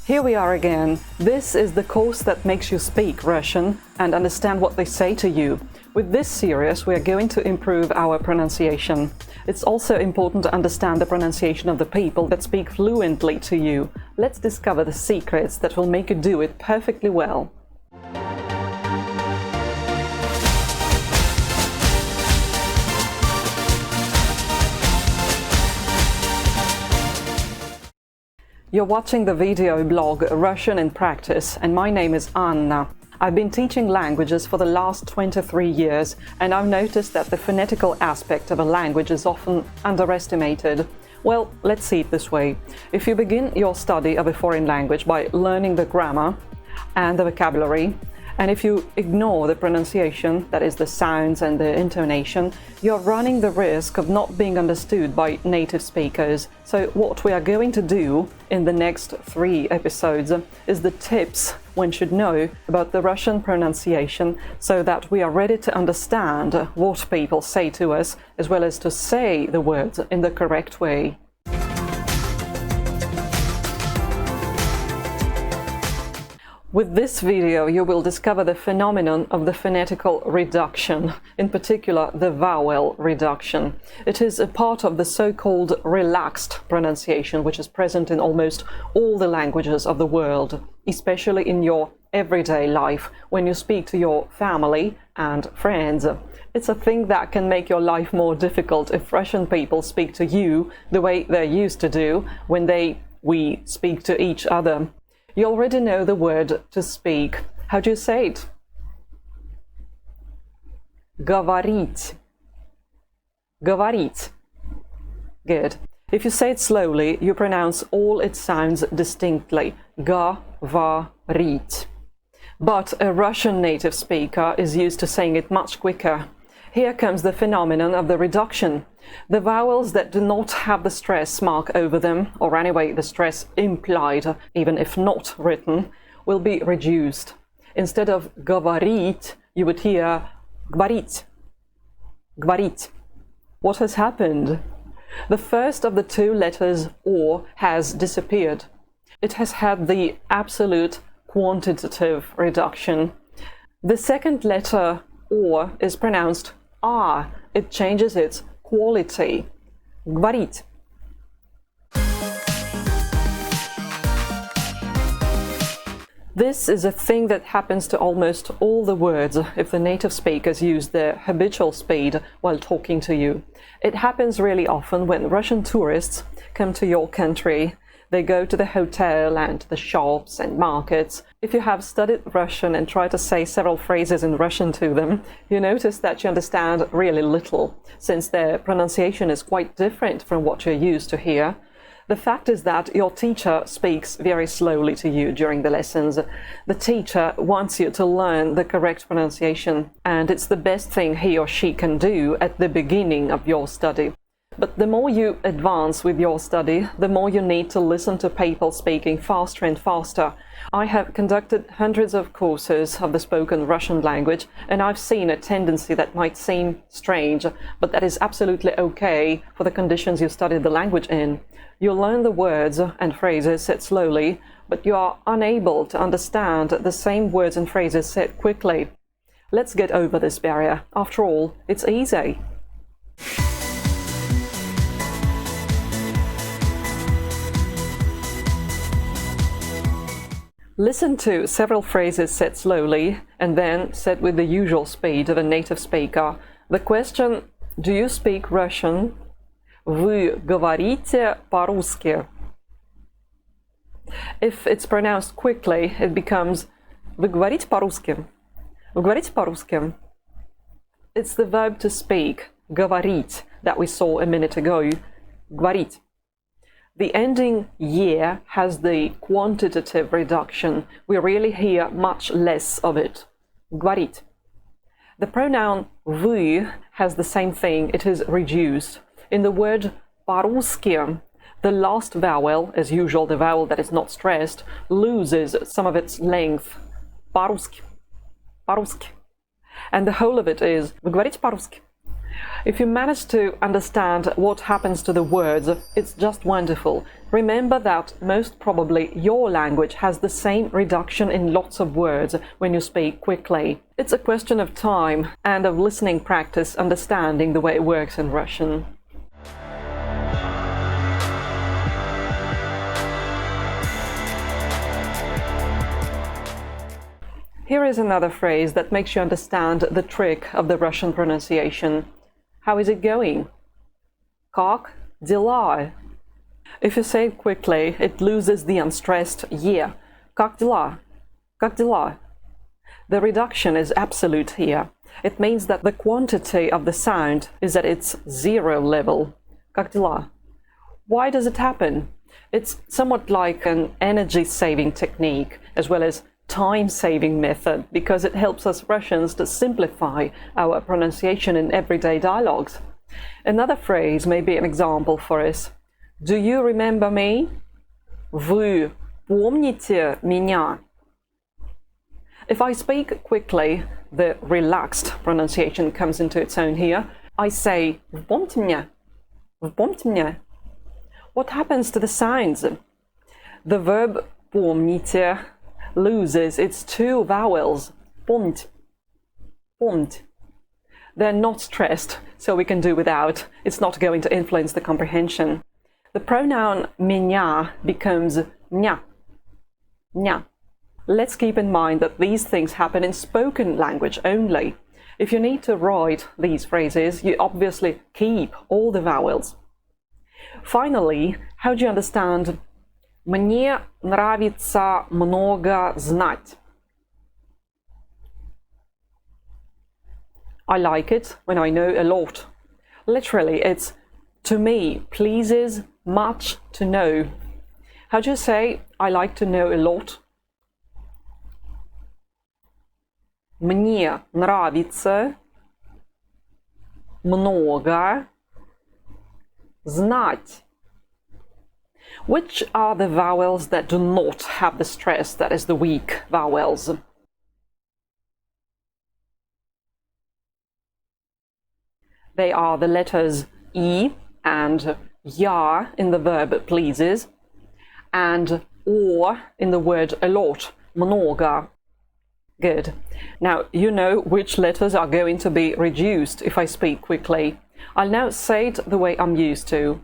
Here we are again. This is the course that makes you speak Russian and understand what they say to you. With this series, we are going to improve our pronunciation. It's also important to understand the pronunciation of the people that speak fluently to you. Let's discover the secrets that will make you do it perfectly well. You're watching the video blog Russian in Practice, and my name is Anna. I've been teaching languages for the last 23 years, and I've noticed that the phonetical aspect of a language is often underestimated. Well, let's see it this way. If you begin your study of a foreign language by learning the grammar and the vocabulary, and if you ignore the pronunciation, that is the sounds and the intonation, you're running the risk of not being understood by native speakers. So what we are going to do in the next 3 episodes is the tips one should know about the Russian pronunciation so that we are ready to understand what people say to us, as well as to say the words in the correct way. With this video, you will discover the phenomenon of the phonetical reduction, in particular the vowel reduction. It is a part of the so-called relaxed pronunciation, which is present in almost all the languages of the world, especially in your everyday life, when you speak to your family and friends. It's a thing that can make your life more difficult if Russian people speak to you the way they used to do when we speak to each other. You already know the word to speak. How do you say it? Говорить. Говорить. Good. If you say it slowly, you pronounce all its sounds distinctly. Говорить. But a Russian native speaker is used to saying it much quicker. Here comes the phenomenon of the reduction. The vowels that do not have the stress mark over them, or anyway the stress implied, even if not written, will be reduced. Instead of говорить, you would hear говорить. Говорить. What has happened? The first of the 2 letters or has disappeared. It has had the absolute quantitative reduction. The second letter or is pronounced ah. It changes its quality. Говорить. This is a thing that happens to almost all the words if the native speakers use their habitual speed while talking to you. It happens really often when Russian tourists come to your country. They go to the hotel and the shops and markets. If you have studied Russian and try to say several phrases in Russian to them, you notice that you understand really little, since their pronunciation is quite different from what you're used to hear. The fact is that your teacher speaks very slowly to you during the lessons. The teacher wants you to learn the correct pronunciation, and it's the best thing he or she can do at the beginning of your study. But the more you advance with your study, the more you need to listen to people speaking faster and faster. I have conducted hundreds of courses of the spoken Russian language, and I've seen a tendency that might seem strange, but that is absolutely okay for the conditions you studied the language in. You learn the words and phrases said slowly, but you are unable to understand the same words and phrases said quickly. Let's get over this barrier. After all, it's easy. Listen to several phrases said slowly and then said with the usual speed of a native speaker. The question, do you speak Russian? Вы говорите по-русски? If it's pronounced quickly, it becomes Вы говорите по-русски? Вы говорите по-русски? It's the verb to speak, говорить, that we saw a minute ago. Говорить. The ending "ye" has the quantitative reduction. We really hear much less of it. Говорить. The pronoun вы has the same thing. It is reduced. In the word по-русски, the last vowel, as usual, the vowel that is not stressed, loses some of its length. По-русски. По-русски. And the whole of it is Вы говорите по-русски? If you manage to understand what happens to the words, it's just wonderful. Remember that most probably your language has the same reduction in lots of words when you speak quickly. It's a question of time and of listening practice, understanding the way it works in Russian. Here is another phrase that makes you understand the trick of the Russian pronunciation. How is it going? Как дела? If you say it quickly, it loses the unstressed "ye". Как дела? Как дела? The reduction is absolute here. It means that the quantity of the sound is at its zero level. Как дела? Why does it happen? It's somewhat like an energy-saving technique, as well as time-saving method, because it helps us Russians to simplify our pronunciation in everyday dialogues. Another phrase may be an example for us. Do you remember me? Вы помните меня? If I speak quickly, the relaxed pronunciation comes into its own here. I say "Вы помните меня? Вы помните меня?" What happens to the sounds? The verb помните loses its two vowels, помнить, помнить. They're not stressed, so we can do without. It's not going to influence the comprehension. The pronoun меня becomes ня, ня. Let's keep in mind that these things happen in spoken language only. If you need to write these phrases, you obviously keep all the vowels. Finally, how do you understand «Мне нравится много знать»? I like it when I know a lot. Literally, it's "to me pleases much to know." How do you say "I like to know a lot"? Мне нравится много знать. Which are the vowels that do not have the stress, that is the weak vowels? They are the letters E and ya in the verb pleases, and or in the word a lot, много. Good. Now you know which letters are going to be reduced if I speak quickly. I'll now say it the way I'm used to.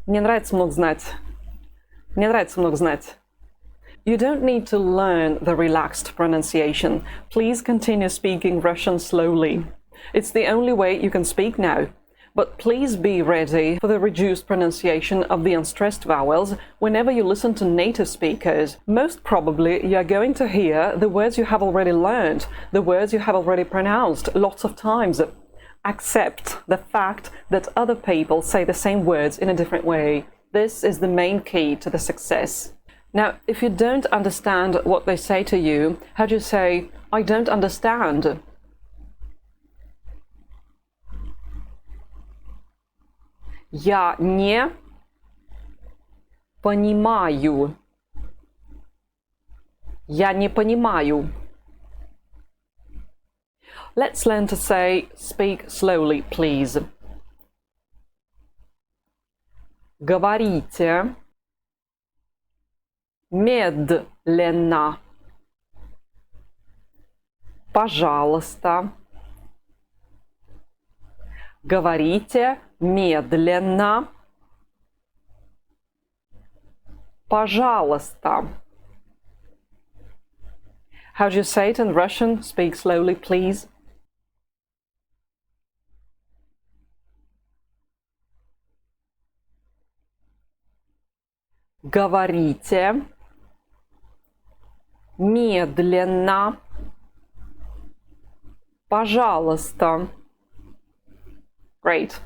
Мне нравится много знать. Мне нравится много знать. You don't need to learn the relaxed pronunciation. Please continue speaking Russian slowly. It's the only way you can speak now. But please be ready for the reduced pronunciation of the unstressed vowels whenever you listen to native speakers. Most probably you are going to hear the words you have already learned, the words you have already pronounced lots of times. Accept the fact that other people say the same words in a different way. This is the main key to the success. Now, if you don't understand what they say to you, how do you say, "I don't understand"? Я не понимаю. Я не понимаю. Let's learn to say "speak slowly, please". Говорите медленно. Пожалуйста. Говорите медленно. Пожалуйста. How do you say it in Russian? Speak slowly, please. Говорите медленно. Пожалуйста. Great.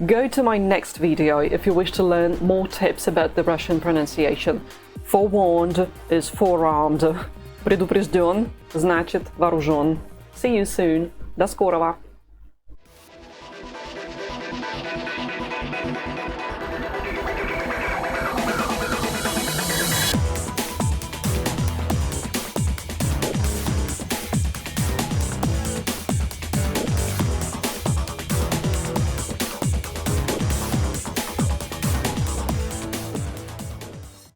Go to my next video if you wish to learn more tips about the Russian pronunciation. Forewarned is forearmed. Предупрежден значит вооружен. See you soon. До скорого.